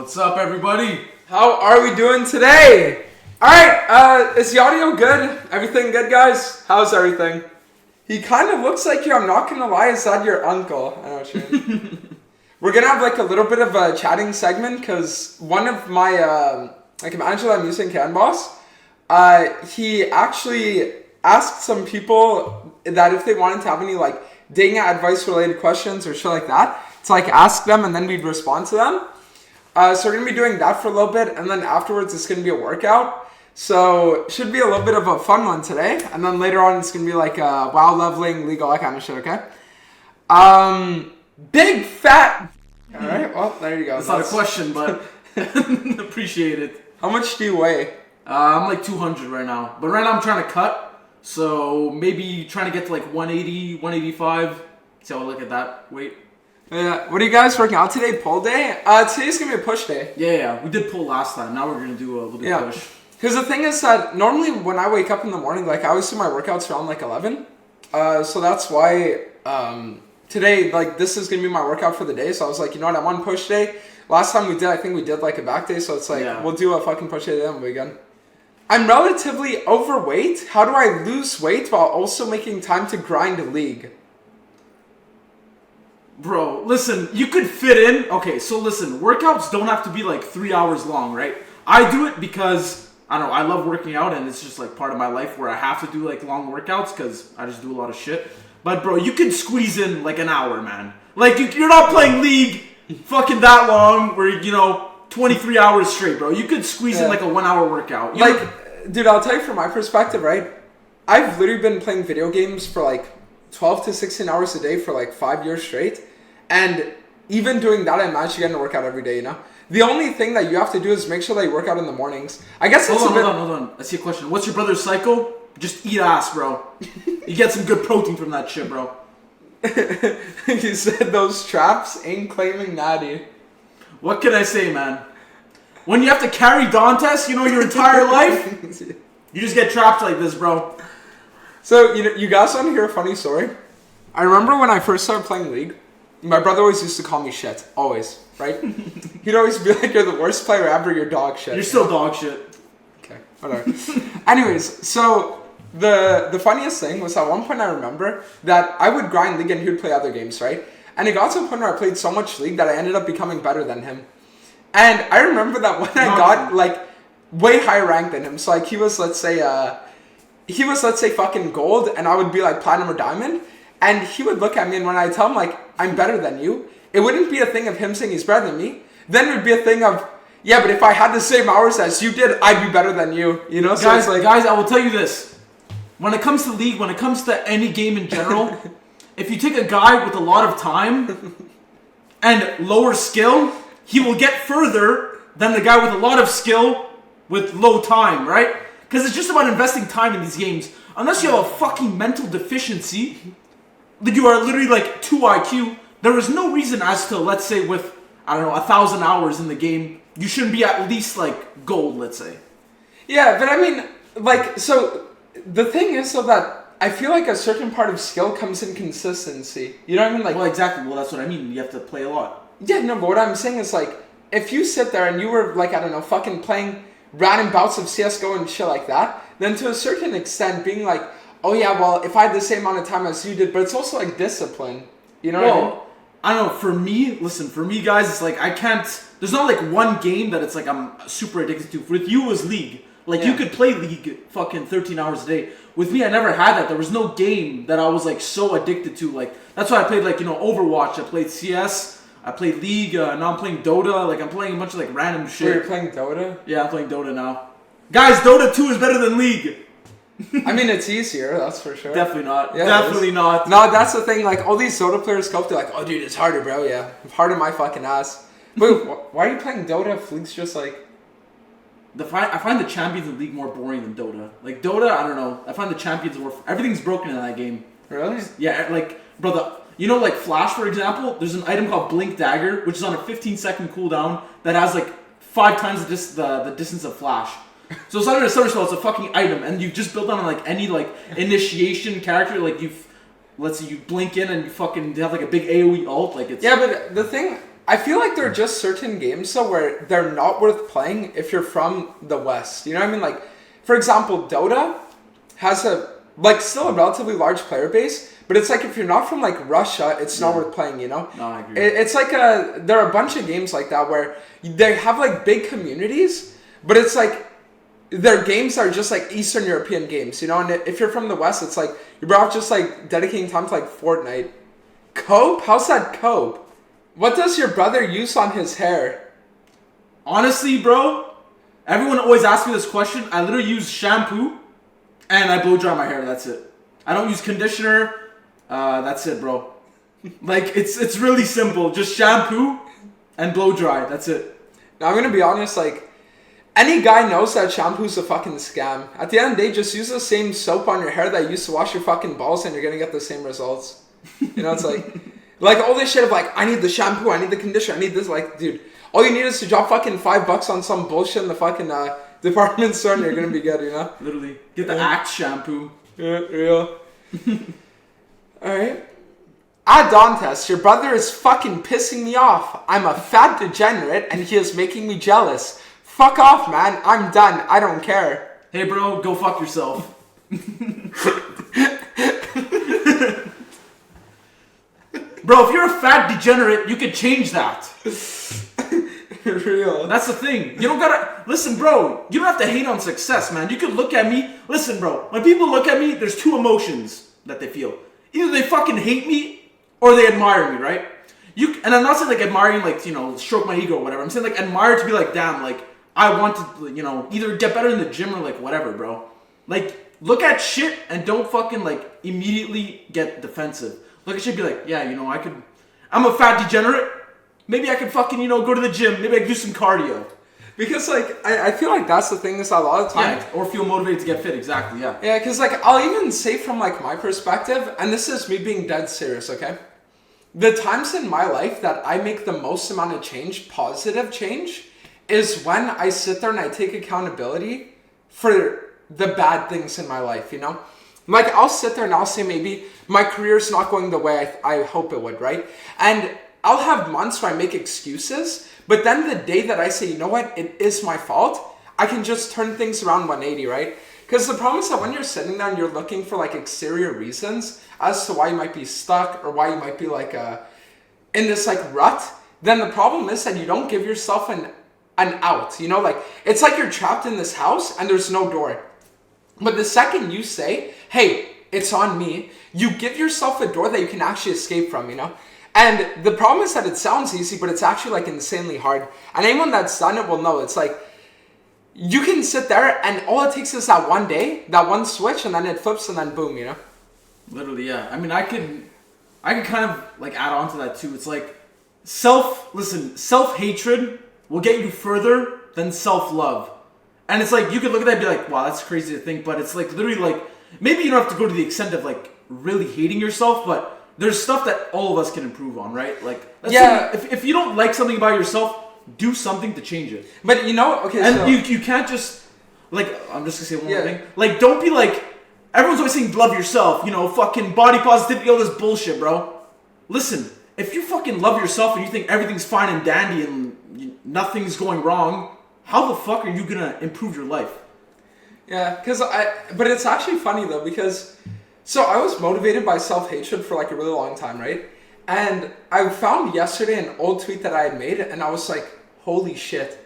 What's up, everybody? How are we doing today? Alright, is the audio good? Everything good, guys? How's everything? He kind of looks like you, I'm not gonna lie, is that your uncle? I know what you mean. We're gonna have like a little bit of a chatting segment, because one of my, like a manager that I'm using, CanBoss, he actually asked some people that if they wanted to have any like dating advice related questions or shit like that, to like ask them and then we'd respond to them. So we're going to be doing that for a little bit, and then afterwards it's going to be a workout. So it should be a little bit of a fun one today, and then later on it's going to be like WoW leveling, league, all that kind of shit, okay? Big fat... Alright, well, there you go. That's not a question, but appreciate it. How much do you weigh? I'm like 200 right now, but right now I'm trying to cut, so maybe trying to get to like 180, 185. See how I look at that weight. Yeah, what are you guys working out today? Pull day? Today's gonna be a push day. Yeah, we did pull last time. Now we're gonna do a push. Because the thing is that normally when I wake up in the morning, like I always do my workouts around like 11. So that's why today, like this is gonna be my workout for the day. So I was like, you know what, I'm on push day. Last time I think we did like a back day. So it's like, We'll do a fucking push day then, we'll be good. I'm relatively overweight. How do I lose weight while also making time to grind League? Bro, listen, you could fit in. Okay, so listen, workouts don't have to be like 3 hours long, right? I do it because, I don't know, I love working out and it's just like part of my life where I have to do like long workouts because I just do a lot of shit. But bro, you could squeeze in like an hour, man. Like you're not playing League fucking that long where, 23 hours straight, bro. You could squeeze in like a 1 hour workout. Dude, I'll tell you from my perspective, right? I've literally been playing video games for like 12 to 16 hours a day for like 5 years straight. And even doing that, I managed to get in a workout every day, The only thing that you have to do is make sure that you work out in the mornings. I guess it's Hold on. I see a question. What's your brother's cycle? Just eat ass, bro. You get some good protein from that shit, bro. You said those traps ain't claiming natty. What can I say, man? When you have to carry Dantes, your entire life, you just get trapped like this, bro. So, you guys want to hear a funny story? I remember when I first started playing League, my brother always used to call me shit. Always, right? He'd always be like, you're the worst player ever, you're dog shit. You're still dog shit. Okay, whatever. Anyways, so the funniest thing was at one point I remember that I would grind League and he would play other games, right? And it got to a point where I played so much League that I ended up becoming better than him. And I remember that when I got like way higher ranked than him, so like he was let's say fucking gold and I would be like platinum or diamond, and he would look at me and when I tell him like I'm better than you, it wouldn't be a thing of him saying he's better than me. Then it would be a thing of, yeah, but if I had the same hours as you did, I'd be better than you. So guys, I will tell you this. When it comes to League, when it comes to any game in general, if you take a guy with a lot of time and lower skill, he will get further than the guy with a lot of skill with low time, right? Because it's just about investing time in these games. Unless you have a fucking mental deficiency, that you are literally like 2 IQ, there is no reason as to, let's say with, 1,000 hours in the game, you shouldn't be at least like gold, let's say. Yeah, but I mean, like, so the thing is so that I feel like a certain part of skill comes in consistency. You know what I mean? Like, well, exactly. Well, that's what I mean. You have to play a lot. Yeah, no, but what I'm saying is like, if you sit there and you were like, fucking playing random bouts of CSGO and shit like that, then to a certain extent being like, oh yeah, well, if I had the same amount of time as you did, but it's also like discipline. You know what I mean? I don't know, for me, guys, it's like I can't, there's not like one game that it's like I'm super addicted to. With you, it was League. Like you could play League fucking 13 hours a day. With me, I never had that. There was no game that I was like so addicted to. Like, that's why I played like, Overwatch, I played CS, I played League, now I'm playing Dota, like I'm playing a bunch of like random shit. You're playing Dota? Yeah, I'm playing Dota now. Guys, Dota 2 is better than League. I mean, it's easier, that's for sure. Definitely not. Yeah, definitely not. No, that's the thing. Like, all these Dota players go up, they're like, oh, dude, it's harder, bro. Yeah, harder my fucking ass. Wait, why are you playing Dota if League's just like... I find the champions in League more boring than Dota. Like, Dota, I don't know. I find the champions more... Everything's broken in that game. Really? Yeah, like, bro, like Flash, for example, there's an item called Blink Dagger, which is on a 15-second cooldown that has, like, 5 times the distance of Flash. So it's not even a summer spell, it's a fucking item, and you just build on like any like initiation character, like let's say you blink in and you fucking have like a big AoE ult, like it's... Yeah, but the thing I feel like there are just certain games though where they're not worth playing if you're from the West. You know what I mean? Like, for example, Dota has still a relatively large player base, but it's like if you're not from like Russia, it's not worth playing, you know? No, I agree. It's like there are a bunch of games like that where they have like big communities, but it's like their games are just like Eastern European games, you know? And if you're from the West, it's like you're better off just like dedicating time to like Fortnite. Cope? How's that cope? What does your brother use on his hair? Honestly, bro, everyone always asks me this question. I literally use shampoo and I blow dry my hair. That's it. I don't use conditioner. That's it, bro. Like, it's really simple. Just shampoo and blow dry. That's it. Now, I'm going to be honest, like, any guy knows that shampoo's a fucking scam. At the end of the day, just use the same soap on your hair that you used to wash your fucking balls and you're going to get the same results. You know, it's like all this shit of like, I need the shampoo, I need the conditioner, I need this. Like, dude, all you need is to drop fucking $5 on some bullshit in the fucking department store and you're going to be good, you know? Literally. Get the Axe shampoo. Yeah, real. Alright. Dantes, your brother is fucking pissing me off. I'm a fat degenerate and he is making me jealous. Fuck off, man. I'm done. I don't care. Hey, bro, go fuck yourself. Bro, if you're a fat degenerate, you could change that. Real. That's the thing. You don't gotta... Listen, bro, you don't have to hate on success, man. You could look at me... Listen, bro, when people look at me, there's two emotions that they feel. Either they fucking hate me, or they admire me, right? And I'm not saying like admiring, like, you know, stroke my ego or whatever. I'm saying like admire to be like, damn, like, I want to, you know, either get better in the gym or like whatever, bro. Like, look at shit and don't fucking like immediately get defensive. Look at shit, be like, yeah, you know, I'm a fat degenerate. Maybe I could fucking, you know, go to the gym. Maybe I could do some cardio. Because, like, I feel like that's the thing is that a lot of times... Yeah, or feel motivated to get fit, exactly, yeah. Yeah, because, like, I'll even say from, like, my perspective, and this is me being dead serious, okay? The times in my life that I make the most amount of change, positive change, is when I sit there and I take accountability for the bad things in my life, you know? Like, I'll sit there and I'll say maybe my career's not going the way I hope it would, right? And I'll have months where I make excuses, but then the day that I say, you know what, it is my fault, I can just turn things around 180, right? Because the problem is that when you're sitting there and you're looking for like exterior reasons as to why you might be stuck or why you might be like in this like rut, then the problem is that you don't give yourself an out, you know? Like, it's like you're trapped in this house and there's no door. But the second you say, hey, it's on me, you give yourself a door that you can actually escape from, you know? And the problem is that it sounds easy, but it's actually like insanely hard. And anyone that's done it will know. It's like, you can sit there and all it takes is that one day, that one switch, and then it flips and then boom, you know? Literally, yeah. I mean, I can kind of like add on to that too. It's like self-hatred will get you further than self-love. And it's like, you could look at that and be like, wow, that's crazy to think. But it's like, literally like, maybe you don't have to go to the extent of like really hating yourself, but there's stuff that all of us can improve on, right? Like, yeah. If you don't like something about yourself, do something to change it. But you know, okay, and so... you can't just, like, I'm just gonna say one more thing. Like, don't be like, everyone's always saying love yourself, you know, fucking body positivity, all this bullshit, bro. Listen, if you fucking love yourself and you think everything's fine and dandy and nothing's going wrong, how the fuck are you gonna improve your life? Yeah, but it's actually funny though, because, so I was motivated by self-hatred for like a really long time, right? And I found yesterday an old tweet that I had made and I was like, holy shit.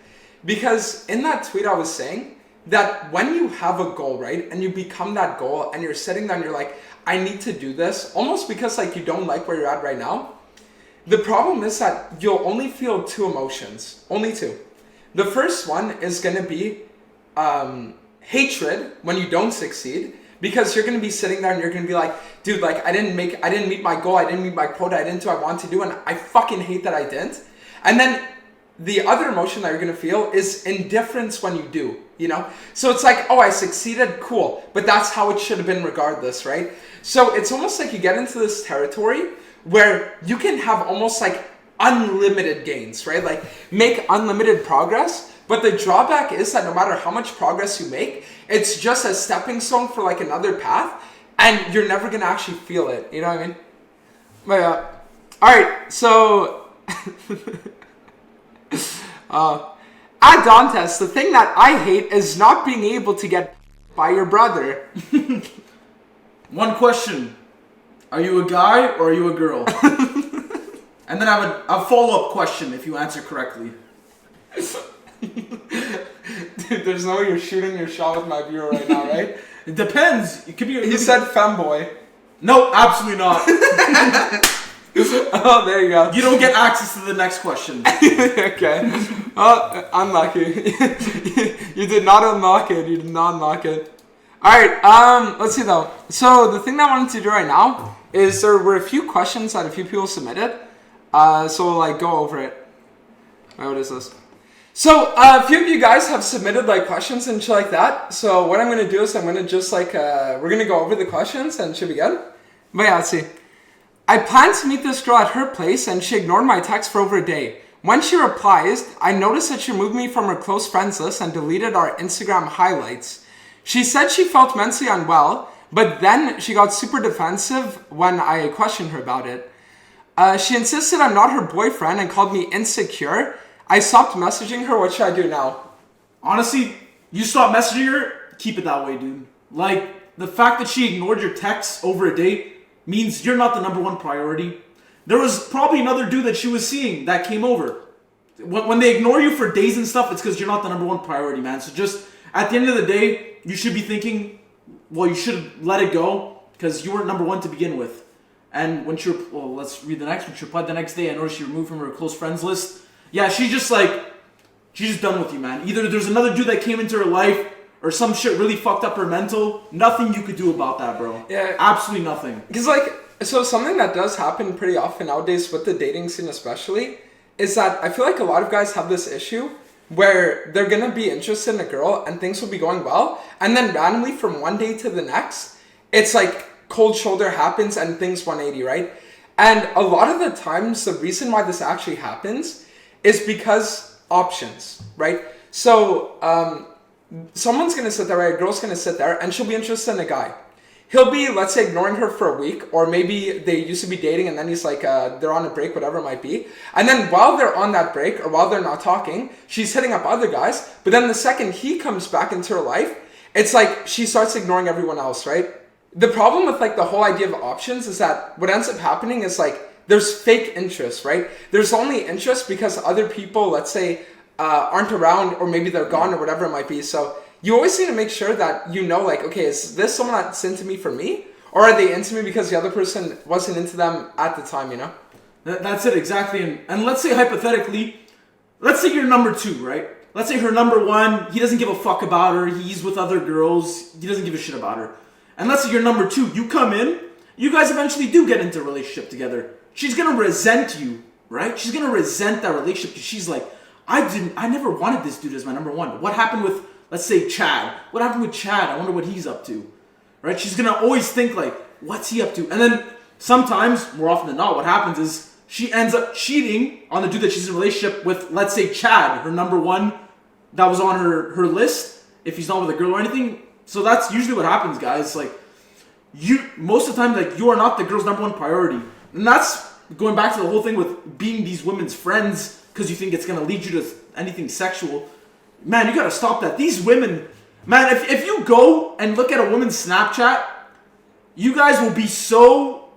Because in that tweet I was saying that when you have a goal, right? And you become that goal and you're sitting there and you're like, I need to do this, almost because like you don't like where you're at right now. The problem is that you'll only feel two emotions, only two. The first one is gonna be hatred when you don't succeed, because you're gonna be sitting there and you're gonna be like, dude, like I didn't meet my goal, I didn't meet my quota, I didn't do what I want to do, and I fucking hate that I didn't. And then the other emotion that you're gonna feel is indifference when you do, you know? So it's like, oh, I succeeded, cool, but that's how it should have been regardless, right? So it's almost like you get into this territory where you can have almost like unlimited gains, right? Like make unlimited progress, but the drawback is that no matter how much progress you make, it's just a stepping stone for like another path, and you're never gonna actually feel it, you know what I mean? But all right, so At Dantes, the thing that I hate is not being able to get by your brother. One question. Are you a guy or are you a girl? And then I have a follow-up question if you answer correctly. Dude, there's no way you're shooting your shot with my viewer right now, right? It depends. It could be. He said femboy. No, absolutely not. Oh, there you go. You don't get access to the next question. Okay. Oh, unlucky. You did not unlock it. You did not unlock it. Alright, let's see though. So the thing that I wanted to do right now is there were a few questions that a few people submitted. So we'll like go over it. Alright, what is this? So a few of you guys have submitted like questions and shit like that. So what I'm gonna do is I'm gonna just like we're gonna go over the questions and it should be good. But yeah, let's see. I planned to meet this girl at her place and she ignored my text for over a day. When she replies, I noticed that she removed me from her close friends list and deleted our Instagram highlights. She said she felt mentally unwell, but then she got super defensive when I questioned her about it. She insisted I'm not her boyfriend and called me insecure. I stopped messaging her. What should I do now? Honestly, you stop messaging her, keep it that way, dude. Like, the fact that she ignored your texts over a day means you're not the number one priority. There was probably another dude that she was seeing that came over. When they ignore you for days and stuff, it's because you're not the number one priority, man. So just, at the end of the day, you should be thinking, well, you should let it go because you weren't number one to begin with. And when she, well, let's read the next one. She replied the next day. I noticed she removed from her close friends list. Yeah, she's just done with you, man. Either there's another dude that came into her life or some shit really fucked up her mental. Nothing you could do about that, bro. Yeah. Absolutely nothing. Because so something that does happen pretty often nowadays with the dating scene especially is that I feel like a lot of guys have this issue where they're going to be interested in a girl and things will be going well. And then randomly from one day to the next, it's like cold shoulder happens and things 180, right? And a lot of the times, the reason why this actually happens is because options, right? So someone's going to sit there, right? A girl's going to sit there and she'll be interested in a guy. He'll be, let's say, ignoring her for a week, or maybe they used to be dating and then he's like, they're on a break, whatever it might be. And then while they're on that break or while they're not talking, she's hitting up other guys. But then the second he comes back into her life, it's like she starts ignoring everyone else, right? The problem with like the whole idea of options is that what ends up happening is like there's fake interest, right? There's only interest because other people, let's say, aren't around or maybe they're gone or whatever it might be. So you always need to make sure that you know, like, okay, is this someone that's into me for me? Or are they into me because the other person wasn't into them at the time, you know? That's it, exactly. And let's say hypothetically, let's say you're number two, right? Let's say her number one, he doesn't give a fuck about her. He's with other girls. He doesn't give a shit about her. And let's say you're number two. You come in. You guys eventually do get into a relationship together. She's going to resent you, right? She's going to resent that relationship because she's like, I never wanted this dude as my number one. What happened with, let's say, Chad? What happened with Chad? I wonder what he's up to, right? She's going to always think like, what's he up to? And then sometimes, more often than not, what happens is she ends up cheating on the dude that she's in a relationship with, let's say, Chad, her number one that was on her list, if he's not with a girl or anything. So that's usually what happens, guys. Like, most of the time, like, you are not the girl's number one priority. And that's going back to the whole thing with being these women's friends because you think it's going to lead you to anything sexual. Man, you got to stop that. These women, man, if you go and look at a woman's Snapchat, you guys will be so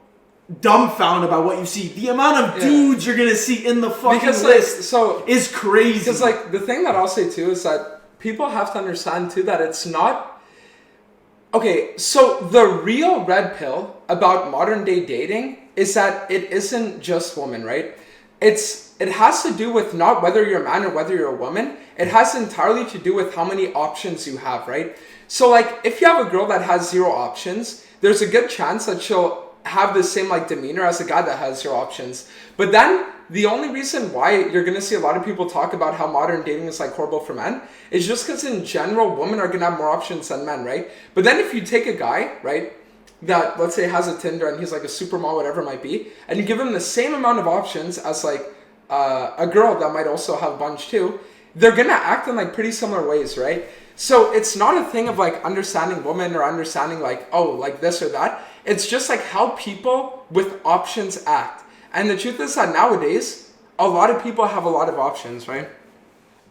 dumbfounded about what you see. The amount of dudes you're going to see in the fucking list is crazy. Because, like, the thing that I'll say, too, is that people have to understand, too, that it's not... Okay, so the real red pill about modern day dating is that it isn't just women, right? It has to do with not whether you're a man or whether you're a woman. It has entirely to do with how many options you have, right? So like if you have a girl that has zero options, there's a good chance that she'll have the same like demeanor as a guy that has zero options. But then the only reason why you're going to see a lot of people talk about how modern dating is like horrible for men is just because in general, women are going to have more options than men, right? But then if you take a guy, right, that let's say has a Tinder and he's like a supermodel, whatever it might be, and you give him the same amount of options as like a girl that might also have a bunch too, they're going to act in like pretty similar ways, right? So it's not a thing of like understanding women or understanding like, oh, like this or that. It's just like how people with options act. And the truth is that nowadays, a lot of people have a lot of options, right?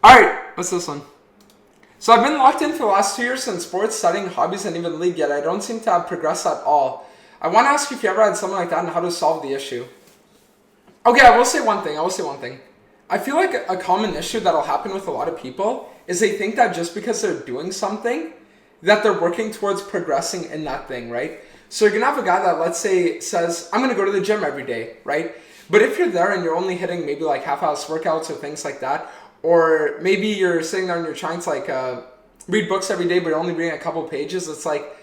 Alright, what's this one? So I've been locked in for the last 2 years in sports, studying, hobbies, and even league, yet I don't seem to have progressed at all. I want to ask you if you ever had something like that and how to solve the issue. Okay, I will say one thing. I feel like a common issue that'll happen with a lot of people is they think that just because they're doing something, that they're working towards progressing in that thing, right? So you're going to have a guy that, let's say, says, I'm going to go to the gym every day, right? But if you're there and you're only hitting maybe like half-house workouts or things like that, or maybe you're sitting there and you're trying to like read books every day, but you're only reading a couple pages, it's like,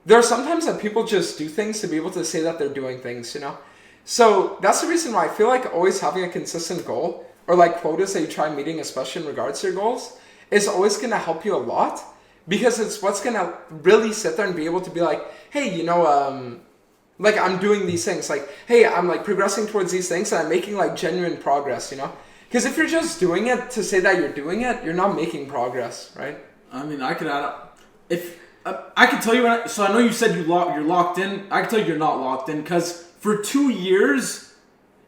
there are sometimes that people just do things to be able to say that they're doing things, you know? So that's the reason why I feel like always having a consistent goal or like quotas that you try meeting, especially in regards to your goals, is always going to help you a lot, because it's what's going to really sit there and be able to be like, hey, you know, like I'm doing these things, like, hey, I'm like progressing towards these things and I'm making like genuine progress, you know? Because if you're just doing it to say that you're doing it, you're not making progress, right? I mean, I could add up. If I can tell you, so I know you said you're locked in. I can tell you you're not locked in, because for 2 years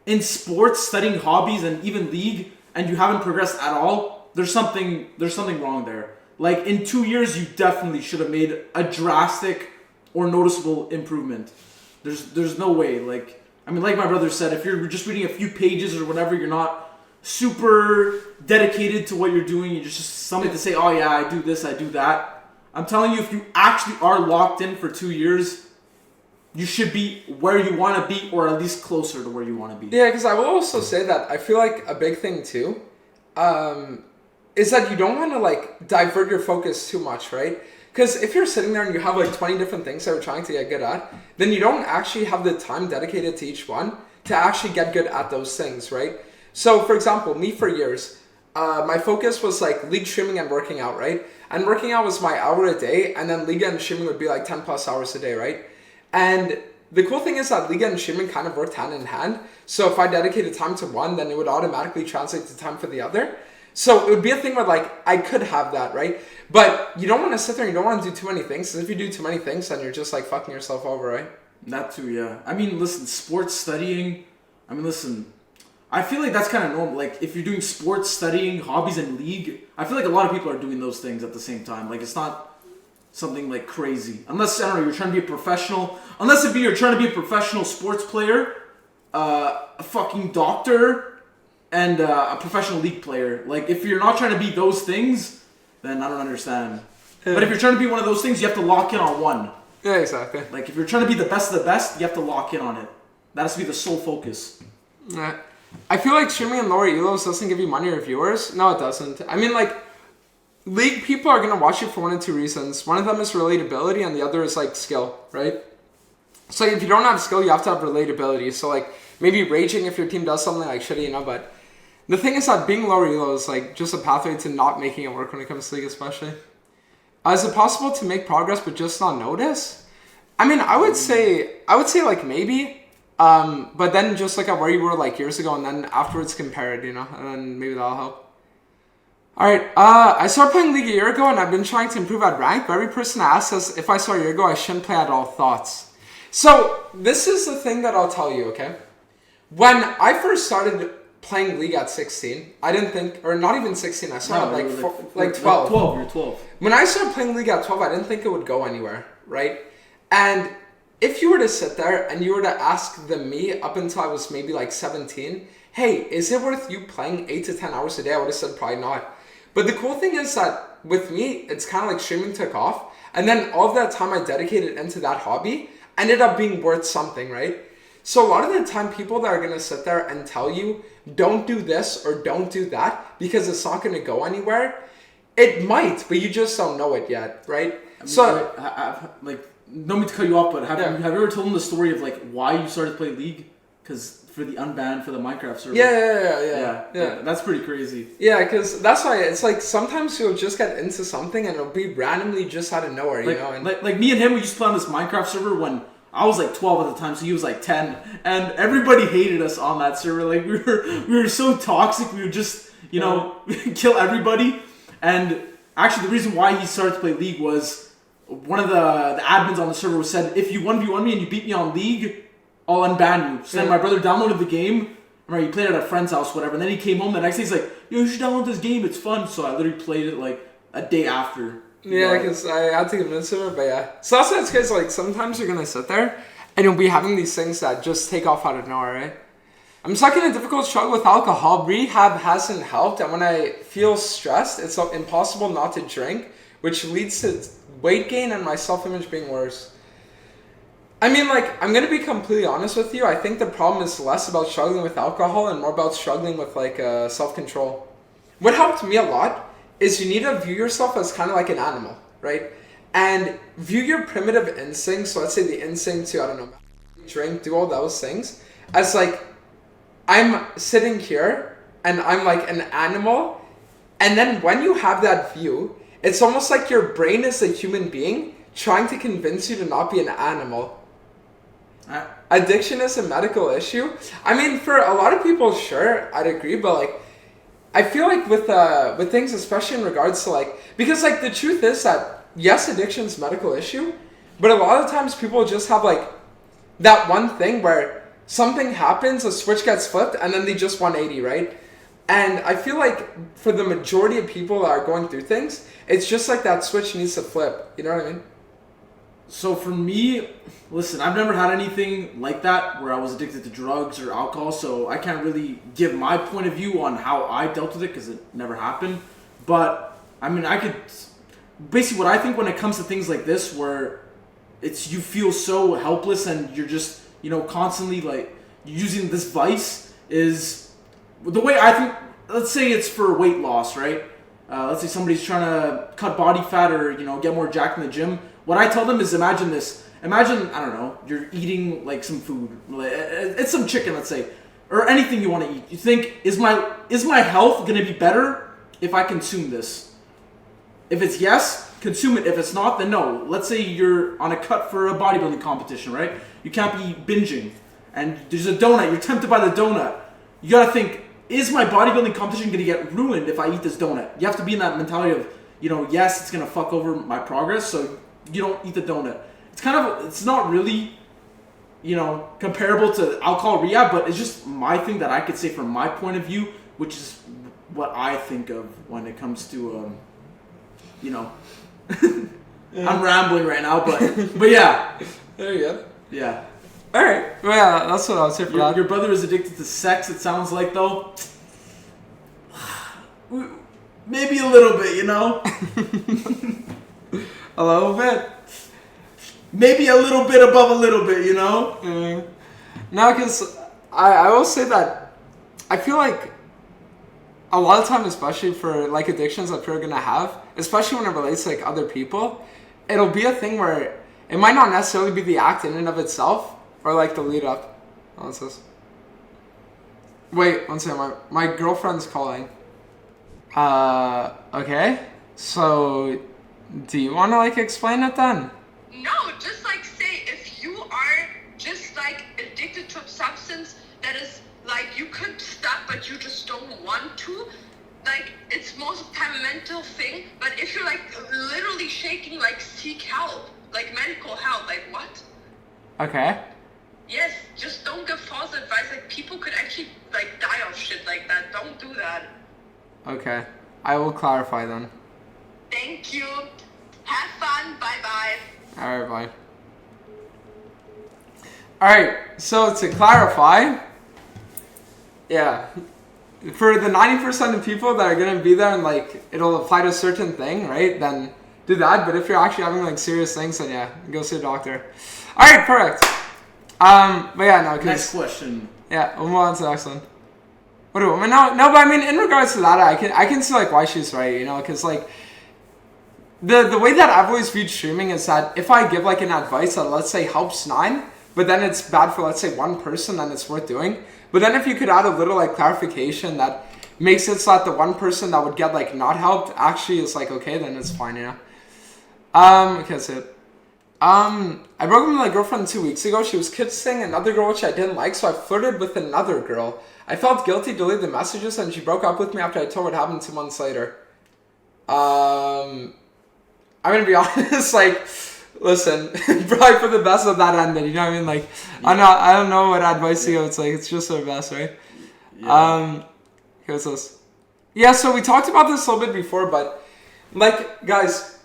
in sports, studying hobbies and even league, and you haven't progressed at all, there's something wrong there. Like in 2 years, you definitely should have made a drastic or noticeable improvement. There's no way. Like, I mean, like my brother said, if you're just reading a few pages or whatever, you're not super dedicated to what you're doing. You're just something to say, oh yeah, I do this, I do that. I'm telling you, if you actually are locked in for 2 years, you should be where you want to be, or at least closer to where you want to be. Yeah, because I will also say that I feel like a big thing too is that you don't want to like divert your focus too much, right? Because if you're sitting there and you have like 20 different things that you're trying to get good at, then you don't actually have the time dedicated to each one to actually get good at those things, right? So, for example, me for years, my focus was like league streaming and working out, right? And working out was my hour a day, and then league and streaming would be like 10 plus hours a day, right? And the cool thing is that league and streaming kind of worked hand in hand. So if I dedicated time to one, then it would automatically translate to time for the other. So it would be a thing where like I could have that, right? But you don't want to sit there and you don't want to do too many things. Because if you do too many things, then you're just like fucking yourself over, right? That too, yeah. I mean, listen, sports studying, I feel like that's kind of normal. Like, if you're doing sports, studying, hobbies, and league, I feel like a lot of people are doing those things at the same time. Like, it's not something, like, crazy. Unless, I don't know, you're trying to be a professional. Unless you're trying to be a professional sports player, a fucking doctor, and a professional league player. Like, if you're not trying to be those things, then I don't understand. Yeah. But if you're trying to be one of those things, you have to lock in on one. Yeah, exactly. Like, if you're trying to be the best of the best, you have to lock in on it. That has to be the sole focus. Yeah. I feel like streaming in lower elos doesn't give you money or viewers. No, it doesn't. I mean, like, league people are going to watch you for one of two reasons. One of them is relatability, and the other is, like, skill, right? So if you don't have skill, you have to have relatability. So, like, maybe raging if your team does something, like, shitty, you know, but the thing is that being lower elo is, like, just a pathway to not making it work when it comes to league, especially. Is it possible to make progress but just not notice? I mean, I would say, like, maybe... but then just look at where you were like years ago, and then afterwards compare it, you know, and then maybe that'll help. Alright, I started playing League a year ago, and I've been trying to improve at rank, but every person I ask says if I started a year ago, I shouldn't play at all. Thoughts? So, this is the thing that I'll tell you, okay? When I first started playing League at 16, I didn't think, or not even 16, I started like 12. 12, you're 12. When I started playing League at 12, I didn't think it would go anywhere, right? And if you were to sit there and you were to ask me up until I was maybe like 17, hey, is it worth you playing 8 to 10 hours a day? I would have said probably not. But the cool thing is that with me, it's kind of like streaming took off. And then all of that time I dedicated into that hobby ended up being worth something, right? So a lot of the time, people that are going to sit there and tell you, don't do this or don't do that because it's not going to go anywhere. It might, but you just don't know it yet, right? I mean, no mean to cut you off, but have you ever told them the story of like why you started to play League? Because for the unbanned for the Minecraft server. Yeah. That's pretty crazy. Yeah, because that's why it's like sometimes you'll just get into something and it'll be randomly just out of nowhere, you know. And like me and him, we used to play on this Minecraft server when I was like 12 at the time, so he was like 10, and everybody hated us on that server. Like we were so toxic, we would just kill everybody. And actually, the reason why he started to play League was, one of the admins on the server said, if you 1v1 me and you beat me on League, I'll unban you. So then my brother downloaded the game, Right, he played it at a friend's house, whatever, and then he came home the next day, he's like, yo, you should download this game, it's fun. So I literally played it like a day after. Yeah, because I had to convince him, but yeah. So that's why it's because like sometimes you're gonna sit there and you'll be having these things that just take off out of nowhere, right? I'm stuck in a difficult struggle with alcohol. Rehab hasn't helped, and when I feel stressed, it's impossible not to drink, which leads to weight gain and my self-image being worse. I mean, like, I'm going to be completely honest with you. I think the problem is less about struggling with alcohol and more about struggling with, like, self-control. What helped me a lot is you need to view yourself as kind of like an animal, right? And view your primitive instincts, so let's say the instinct to, I don't know, drink, do all those things, as, like, I'm sitting here and I'm, like, an animal. And then when you have that view, it's almost like your brain is a human being trying to convince you to not be an animal. Addiction is a medical issue. I mean, for a lot of people, sure, I'd agree, but like, I feel like with things, especially in regards to like, because like the truth is that yes, addiction's a medical issue, but a lot of times people just have like that one thing where something happens, a switch gets flipped, and then they just 180, right? And I feel like for the majority of people that are going through things, it's just like that switch needs to flip. You know what I mean? So for me, listen, I've never had anything like that where I was addicted to drugs or alcohol, so I can't really give my point of view on how I dealt with it because it never happened. But, I mean, I could... Basically, what I think when it comes to things like this where it's you feel so helpless and you're just, you know, constantly, like, using this vice is... The way I think... Let's say it's for weight loss, right? Let's say somebody's trying to cut body fat or, you know, get more jacked in the gym. What I tell them is imagine this. Imagine, I don't know, you're eating like some food. It's some chicken, let's say. Or anything you want to eat. You think, is my health going to be better if I consume this? If it's yes, consume it. If it's not, then no. Let's say you're on a cut for a bodybuilding competition, right? You can't be binging. And there's a donut. You're tempted by the donut. You got to think, is my bodybuilding competition going to get ruined if I eat this donut? You have to be in that mentality of, you know, yes, it's going to fuck over my progress, so you don't eat the donut. It's not really, you know, comparable to alcohol rehab, but it's just my thing that I could say from my point of view, which is what I think of when it comes to, you know, yeah. I'm rambling right now, but yeah. There you go. Yeah. All right. Well, yeah, that's what I would say for that. Your brother is addicted to sex, it sounds like, though. Maybe a little bit, you know? A little bit. Maybe a little bit above a little bit, you know? No, because I will say that I feel like a lot of time, especially for like addictions that people are going to have, especially when it relates to like other people, it'll be a thing where it might not necessarily be the act in and of itself or like the lead up. What's this? Wait, one second. My girlfriend's calling. Okay. So... Do you want to, like, explain it then? No, just, like, say if you are just, like, addicted to a substance that is, like, you could stop, but you just don't want to, like, it's most of the time a mental thing, but if you're, like, literally shaking, like, seek help, like, medical help, like, what? Okay. Yes, just don't give false advice, like, people could actually, like, die of shit like that, don't do that. Okay, I will clarify then. Thank you. Have fun. Bye-bye. Alright, bye. Alright, so to clarify, yeah, for the 90% of people that are going to be there and like it'll apply to a certain thing, right, then do that. But if you're actually having like serious things, then yeah, go see a doctor. Alright, perfect. But yeah, no, next question. Yeah, we'll move on to the next one. What do we, no, but I mean, in regards to that, I can see like why she's right, you know, because like, The way that I've always viewed streaming is that if I give like an advice that let's say helps 9, but then it's bad for let's say one person, then it's worth doing. But then if you could add a little like clarification that makes it so that the one person that would get like not helped actually is like okay, then it's fine, you know. Okay, that's it. I broke up with my girlfriend 2 weeks ago. She was kissing another girl which I didn't like, so I flirted with another girl. I felt guilty, deleted the messages, and she broke up with me after I told her what happened 2 months later. I'm gonna be honest, like, listen, probably for the best of that ended, you know what I mean? Like, yeah. I don't know what advice to give, it's like, it's just for the best, right? Here's this. Yeah, so we talked about this a little bit before, but like, guys,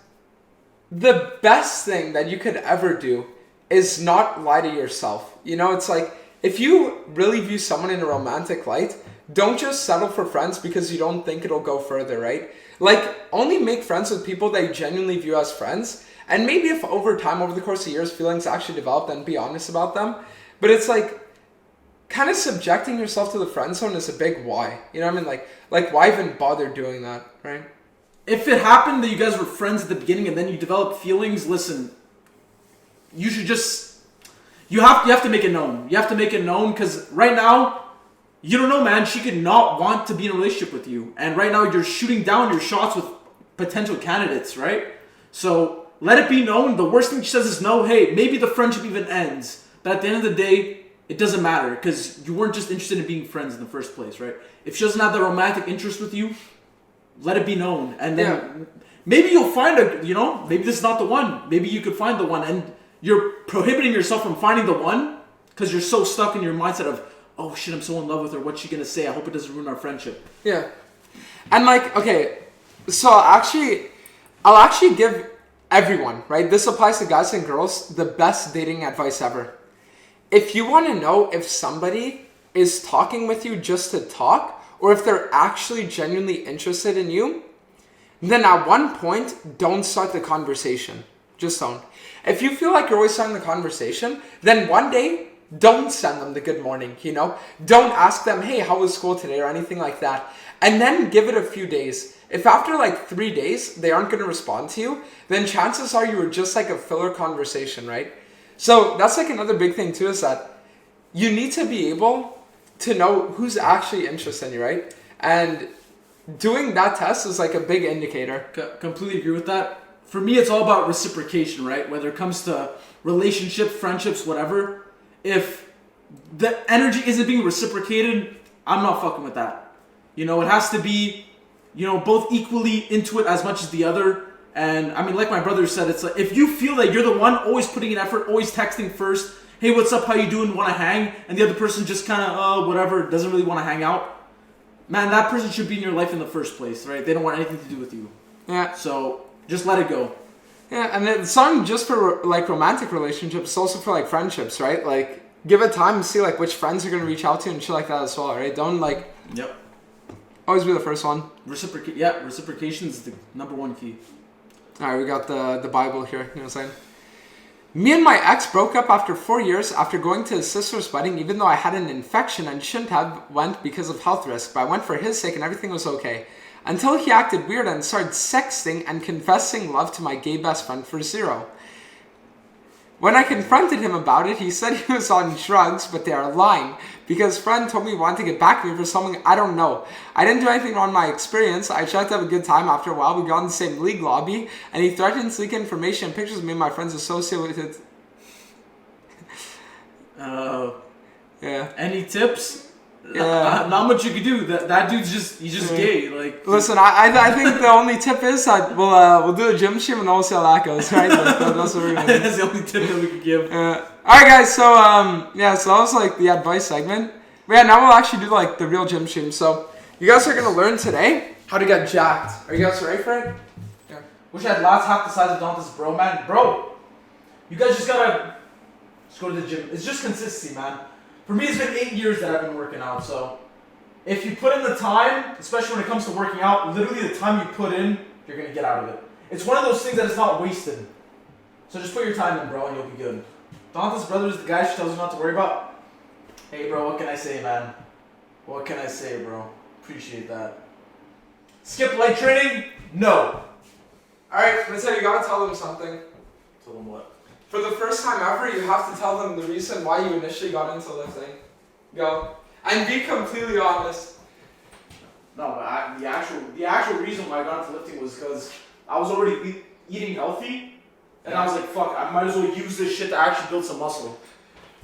the best thing that you could ever do is not lie to yourself. You know, it's like, if you really view someone in a romantic light, don't just settle for friends because you don't think it'll go further, right? Like, only make friends with people that you genuinely view as friends. And maybe if over time, over the course of years, feelings actually develop, then be honest about them. But it's like, kind of subjecting yourself to the friend zone is a big why. You know what I mean? Like why even bother doing that, right? If it happened that you guys were friends at the beginning and then you developed feelings, listen, you should just, you have to make it known. You have to make it known because right now, you don't know, man. She could not want to be in a relationship with you. And right now you're shooting down your shots with potential candidates, right? So let it be known. The worst thing she says is no. Hey, maybe the friendship even ends. But at the end of the day, it doesn't matter because you weren't just interested in being friends in the first place, right? If she doesn't have the romantic interest with you, let it be known. And then maybe you'll find maybe this is not the one. Maybe you could find the one. And you're prohibiting yourself from finding the one because you're so stuck in your mindset of, oh shit, I'm so in love with her. What's she going to say? I hope it doesn't ruin our friendship. Yeah. And like, okay, so I'll actually give everyone, right? This applies to guys and girls, the best dating advice ever. If you want to know if somebody is talking with you just to talk, or if they're actually genuinely interested in you, then at one point, don't start the conversation. Just don't. If you feel like you're always starting the conversation, then one day, don't send them the good morning, you know? Don't ask them, hey, how was school today, or anything like that. And then give it a few days. If after like 3 days, they aren't going to respond to you, then chances are you were just like a filler conversation, right? So that's like another big thing too, is that you need to be able to know who's actually interested in you, right? And doing that test is like a big indicator. Completely agree with that. For me, it's all about reciprocation, right? Whether it comes to relationships, friendships, whatever. If the energy isn't being reciprocated, I'm not fucking with that. You know, it has to be, both equally into it as much as the other. And I mean, like my brother said, it's like, if you feel that you're the one always putting in effort, always texting first, hey, what's up, how you doing, want to hang? And the other person just kind of, whatever, doesn't really want to hang out. Man, that person should be in your life in the first place, right? They don't want anything to do with you. Yeah. So just let it go. Yeah, and it's not just for like romantic relationships, it's also for like friendships, right? Like, give it time and see like which friends you're going to reach out to and shit like that as well, right? Don't like... Yep. Always be the first one. Reciprocation is the number one key. All right, we got the Bible here. You know what I'm saying? Me and my ex broke up after 4 years after going to his sister's wedding, even though I had an infection and shouldn't have went because of health risk. But I went for his sake and everything was okay. Until he acted weird and started sexting and confessing love to my gay best friend for zero. When I confronted him about it, he said he was on drugs, but they are lying. Because his friend told me he wanted to get back at me for something I don't know. I didn't do anything wrong in my experience. I tried to have a good time. After a while, we got in the same league lobby, and he threatened to leak information and pictures of me and my friends associated with it. Yeah. Any tips? Yeah. Not much you could do. That dude's he's just gay. Like, listen, I think the only tip is that we'll do a gym stream and then we'll see how that goes, right? That's what we're gonna do. That's the only tip that we could give. All right, guys. So so that was like the advice segment. But yeah, now we'll actually do like the real gym stream. So you guys are gonna learn today how to get jacked. Are you guys ready for it? Yeah. Wish I had lots half the size of Dante's, bro, man. Bro, you guys just gotta go to the gym. It's just consistency, man. For me, it's been 8 years that I've been working out, so if you put in the time, especially when it comes to working out, literally the time you put in, you're going to get out of it. It's one of those things that is not wasted. So just put your time in, bro, and you'll be good. Dante's brother is the guy she tells you not to worry about. Hey, bro, what can I say, man? What can I say, bro? Appreciate that. Skip light training? No. Alright, Vincent, you gotta tell them something. Tell them what? For the first time ever, you have to tell them the reason why you initially got into lifting. Go. And be completely honest. No, but the actual reason why I got into lifting was because I was already eating healthy, and I was like, fuck, I might as well use this shit to actually build some muscle.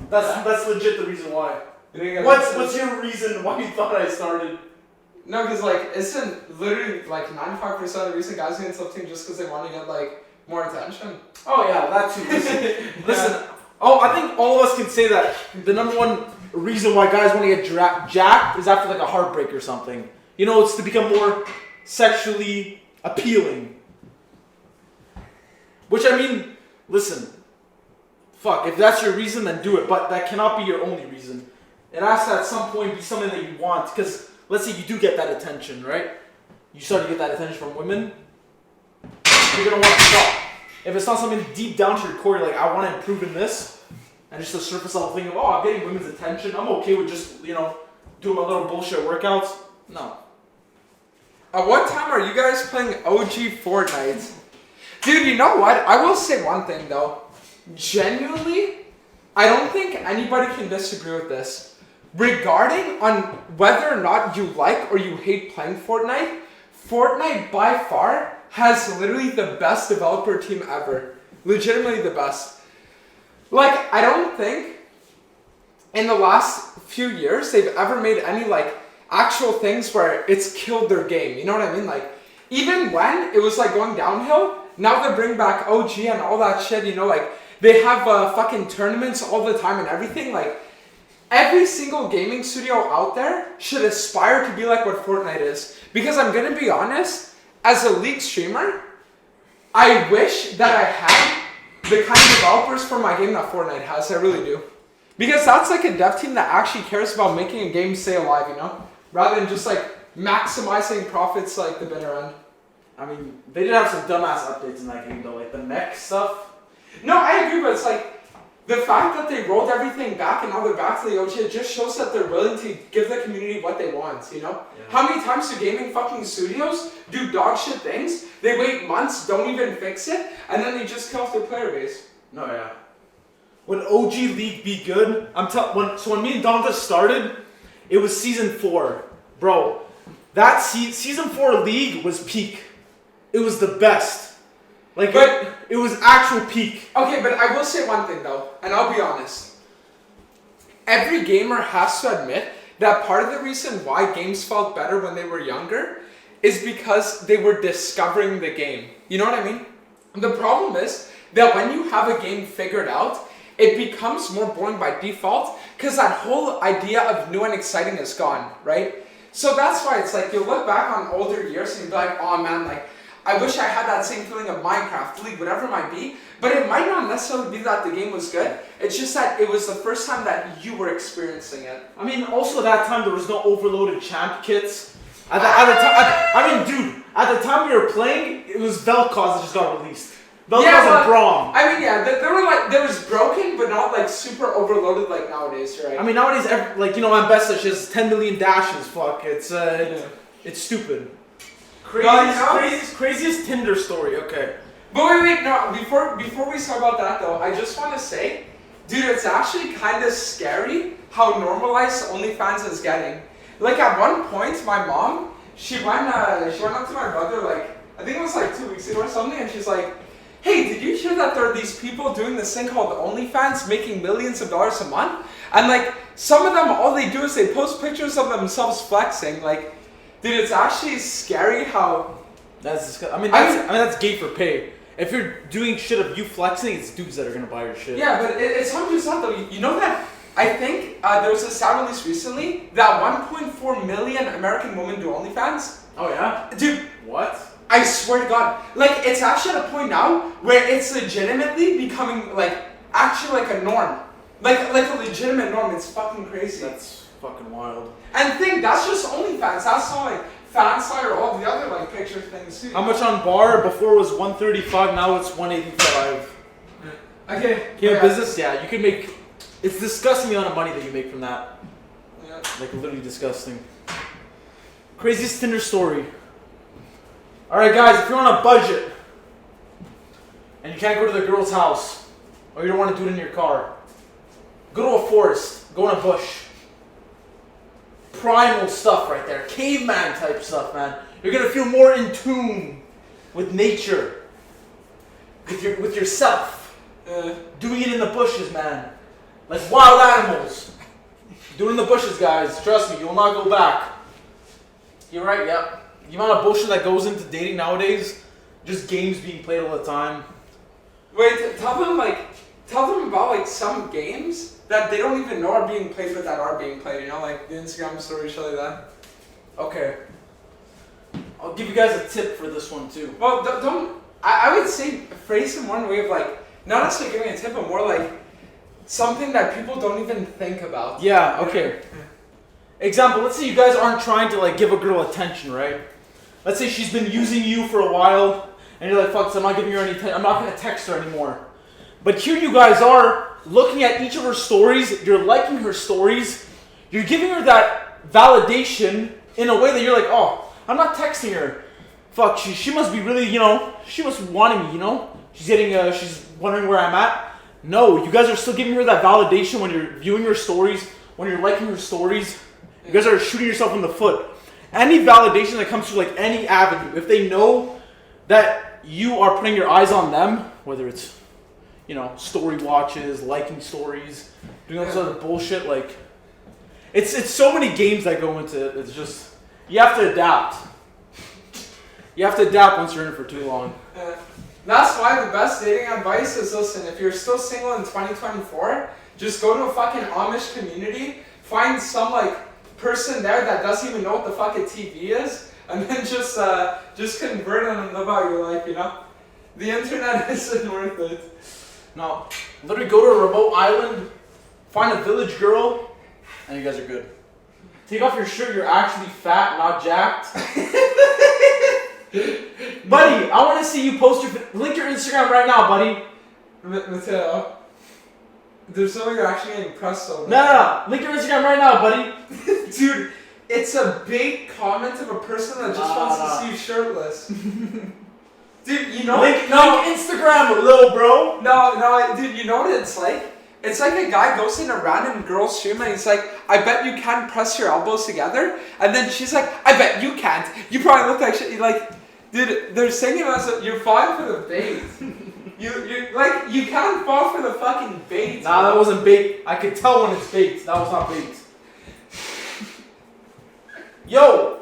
That's legit the reason why. What's your reason why you thought I started? No, because like, isn't literally like 95% of recent guys get into lifting just because they want to get like more attention? Oh yeah, that too. Listen. Oh, I think all of us can say that the number one reason why guys want to get jacked is after like a heartbreak or something. You know, it's to become more sexually appealing. Which, I mean, listen, fuck, if that's your reason, then do it. But that cannot be your only reason. It has to at some point be something that you want. Because let's say you do get that attention, right? You start to get that attention from women. You're going to want to stop. If it's not something deep down to your core, you're like, I want to improve in this. And just a surface level thing of, oh, I'm getting women's attention. I'm okay with just, you know, doing my little bullshit workouts. No. At what time are you guys playing OG Fortnite? Dude, you know what? I will say one thing though. Genuinely, I don't think anybody can disagree with this. Regarding on whether or not you like or you hate playing Fortnite, Fortnite by far has literally the best developer team ever. Legitimately the best. Like, I don't think in the last few years they've ever made any like actual things where it's killed their game. You know what I mean? Like, even when it was like going downhill, now they bring back OG and all that shit, you know, like they have fucking tournaments all the time and everything. Like, every single gaming studio out there should aspire to be like what Fortnite is. Because I'm gonna be honest, as a League streamer, I wish that I had the kind of developers for my game that Fortnite has. I really do. Because that's like a dev team that actually cares about making a game stay alive, you know? Rather than just like maximizing profits like the bitter end. I mean, they did have some dumbass updates in that game though, like the mech stuff. No, I agree, but it's like the fact that they rolled everything back and now they're back to the OG, it just shows that they're willing to give the community what they want, you know? Yeah. How many times do gaming fucking studios do dog shit things? They wait months, don't even fix it, and then they just kill off their player base. No, yeah. Would OG League be good? When me and Donda started, it was season 4. Bro, that season 4 League was peak. It was the best. Like, but it was actual peak. Okay, but I will say one thing though, and I'll be honest. Every gamer has to admit that part of the reason why games felt better when they were younger is because they were discovering the game. You know what I mean? The problem is that when you have a game figured out, it becomes more boring by default because that whole idea of new and exciting is gone, right? So that's why it's like you look back on older years and you'd be like, oh man, like I wish I had that same feeling of Minecraft, League, whatever it might be, but it might not necessarily be that the game was good. It's just that it was the first time that you were experiencing it. I mean, also that time there was no overloaded champ kits. At the time we were playing, it was Vel'Koz that just got released. Vel'Koz and Braum. I mean, yeah, they were like, there was broken, but not like super overloaded like nowadays, right? I mean, nowadays, like, you know, Ambessa has 10 million dashes, fuck, it's stupid. Craziest Tinder story, okay. But wait, no, before we talk about that though, I just want to say, dude, it's actually kind of scary how normalized OnlyFans is getting. Like at one point, my mom, she went up to my brother, like, I think it was like 2 weeks ago or something, and she's like, hey, did you hear that there are these people doing this thing called OnlyFans making millions of dollars a month? And like, some of them, all they do is they post pictures of themselves flexing, like, dude, it's actually scary how... That's disgusting. I mean, that's gay for pay. If you're doing shit of you flexing, it's dudes that are gonna buy your shit. Yeah, but it's 100% though. You know that, I think there was a stat release recently that 1.4 million American women do OnlyFans. Oh yeah? Dude. What? I swear to God. Like, it's actually at a point now where it's legitimately becoming, like, actually like a norm. Like a legitimate norm. It's fucking crazy. That's fucking wild. And think, that's just OnlyFans. That's not like Fansite or all the other like picture things too. How much on bar? Before it was 135, now it's 185. Okay. Yeah, business, yeah, you can make... It's disgusting the amount of money that you make from that. Yeah. Like, literally disgusting. Craziest Tinder story. Alright guys, if you're on a budget, and you can't go to the girl's house, or you don't want to do it in your car, go to a forest, go in a bush. Primal stuff right there. Caveman type stuff, man. You're gonna feel more in tune with nature. With yourself. Doing it in the bushes, man. Like wild animals. Do it in the bushes, guys. Trust me, you will not go back. You're right, yep. The amount of bullshit that goes into dating nowadays, just games being played all the time. Wait, tell them about like some games that they don't even know are being played, but that are being played. You know, like the Instagram stories show you that. Okay. I'll give you guys a tip for this one too. Well, don't. I would say phrase in one way of like not necessarily giving a tip, but more like something that people don't even think about. Yeah. Okay. Example. Let's say you guys aren't trying to like give a girl attention, right? Let's say she's been using you for a while, and you're like, "Fuck, so I'm not giving her any attention. I'm not gonna text her anymore." But here you guys are looking at each of her stories. You're liking her stories. You're giving her that validation in a way that you're like, "Oh, I'm not texting her. Fuck, she must be really, she must be wanting me, she's wondering where I'm at." No, you guys are still giving her that validation when you're viewing her stories, when you're liking her stories. You guys are shooting yourself in the foot. Any validation that comes through like any avenue, if they know that you are putting your eyes on them, whether it's, story watches, liking stories, doing all sort of bullshit, like, it's so many games that go into it. It's just, you have to adapt. You have to adapt once you're in it for too long. That's why the best dating advice is, listen, if you're still single in 2024, just go to a fucking Amish community, find some like person there that doesn't even know what the fuck a TV is, and then just convert them and live out your life, The internet isn't worth it. No, literally go to a remote island, find a village girl, and you guys are good. Take off your shirt, you're actually fat, not jacked. Buddy, I want to see you post link your Instagram right now, buddy. Mateo, there's something you're actually getting pressed over. No. Link your Instagram right now, buddy. Dude, it's a bait comment of a person that just wants to see you shirtless. Dude, link Instagram, little bro. No, dude, you know what it's like? It's like a guy goes in a random girl's room and he's like, "I bet you can't press your elbows together." And then she's like, "I bet you can't. You probably look like shit." You're like, dude, they're saying it as you're falling for the bait. You can't fall for the fucking bait. Nah, that wasn't bait. I could tell when it's bait. That was not bait. Yo,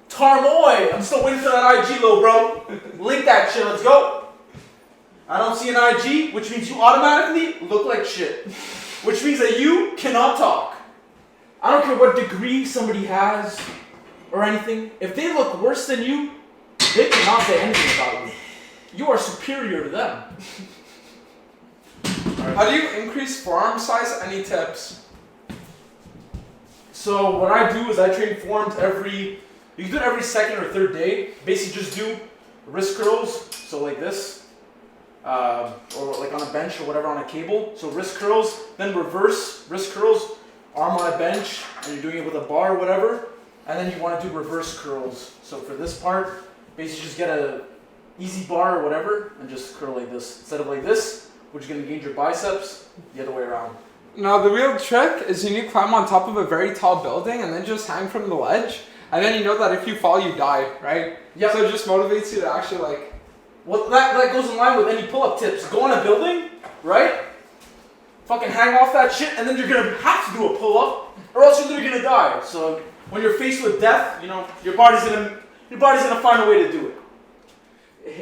Tarmoy, I'm still waiting for that IG, little bro. Link that shit. Let's go. I don't see an IG, which means you automatically look like shit. Which means that you cannot talk. I don't care what degree somebody has or anything. If they look worse than you, they cannot say anything about you. You are superior to them. Right. How do you increase forearm size? Any tips? So what I do is I train forearms you can do it every second or third day. Basically just do wrist curls, so like this. Or like on a bench or whatever on a cable. So wrist curls, then reverse wrist curls, arm on a bench, and you're doing it with a bar or whatever. And then you want to do reverse curls. So for this part, basically just get a easy bar or whatever and just curl like this. Instead of like this, which is going to engage your biceps, the other way around. Now the real trick is you need to climb on top of a very tall building and then just hang from the ledge. And then you know that if you fall, you die, right? Yeah. So it just motivates you to actually like... Well, that goes in line with any pull-up tips. Go on a building, right? Fucking hang off that shit, and then you're gonna have to do a pull-up, or else you're literally gonna die. So when you're faced with death, your body's gonna find a way to do it.